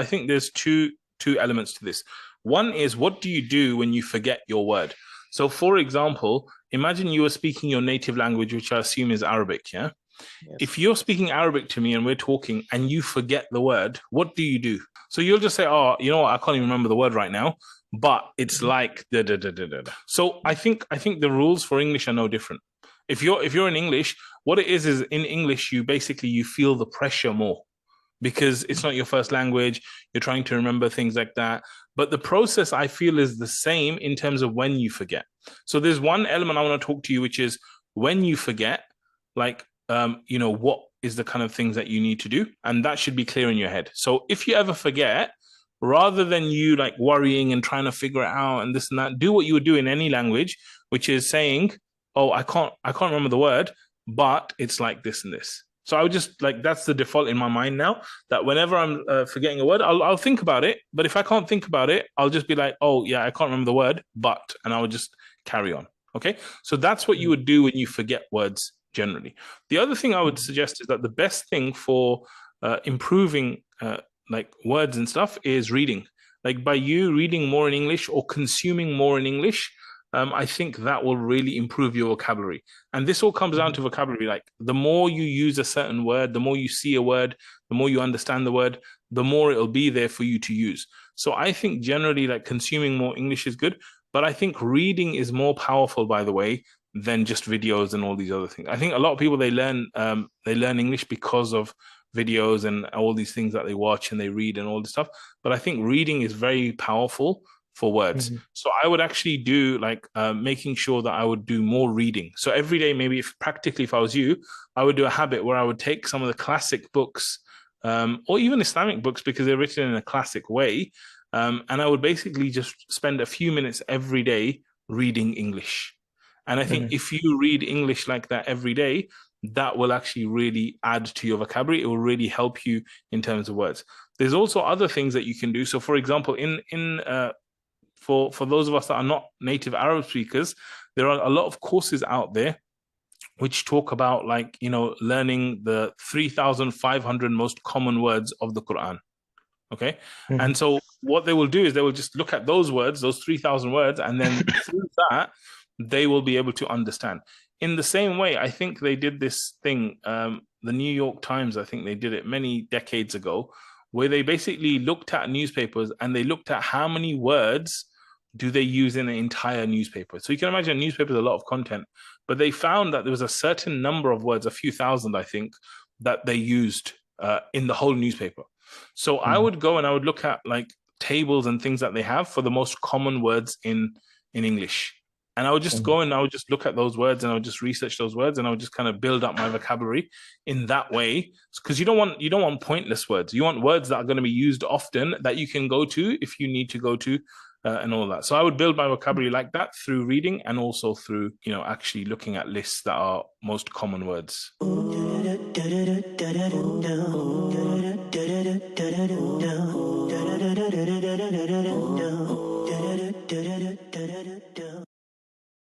I think there's two elements to this. One is, what do you do when you forget your word? So, for example, imagine you were speaking your native language, which I assume is Arabic, yeah? Yes. If you're speaking Arabic to me and we're talking and you forget the word, what do you do? So you'll just say, oh, you know what, I can't even remember the word right now, but it's like da da da da da. So I think the rules for English are no different. If you're in English, what it is in English, you feel the pressure more because it's not your first language. You're trying to remember things like that. But the process I feel is the same in terms of when you forget. So there's one element I want to talk to you, which is when you forget, like, what is the kind of things that you need to do? And that should be clear in your head. So if you ever forget, rather than you like worrying and trying to figure it out and this and that, do what you would do in any language, which is saying, oh, I can't remember the word, but it's like this and this. So I would just like, that's the default in my mind now, that whenever I'm forgetting a word, I'll think about it. But if I can't think about it, I'll just be like, oh yeah, I can't remember the word, but, and I would just carry on. Okay. So that's what you would do when you forget words generally. The other thing I would suggest is that the best thing for improving like words and stuff is reading. Like by you reading more in English or consuming more in English, I think that will really improve your vocabulary. And this all comes down to vocabulary. Like the more you use a certain word, the more you see a word, the more you understand the word, the more it'll be there for you to use. So I think generally like consuming more English is good, but I think reading is more powerful, by the way, than just videos and all these other things. I think a lot of people they learn English because of videos and all these things that they watch and they read and all this stuff. But I think reading is very powerful for words. So I would actually do like making sure that I would do more reading. So every day, maybe if I was you, I would do a habit where I would take some of the classic books or even Islamic books because they're written in a classic way. And I would basically just spend a few minutes every day reading English. And I think if you read English like that every day, that will actually really add to your vocabulary. It will really help you in terms of words. There's also other things that you can do. So, for example, for those of us that are not native Arab speakers, there are a lot of courses out there which talk about like, learning the 3,500 most common words of the Quran. Okay. And so what they will do is they will just look at those words, those 3,000 words, and then through that, they will be able to understand. In the same way, I think they did this thing, the New York Times, I think they did it many decades ago, where they basically looked at newspapers and they looked at how many words do they use in an entire newspaper. So you can imagine a newspaper is a lot of content, but they found that there was a certain number of words, a few thousand, I think, that they used in the whole newspaper. So I would go and I would look at like tables and things that they have for the most common words in English. And I would just go and I would just look at those words and I would just research those words and I would just kind of build up my vocabulary in that way. Because you don't want pointless words. You want words that are going to be used often that you can go to if you need to go to and all that. So I would build my vocabulary like that through reading and also through, actually looking at lists that are most common words.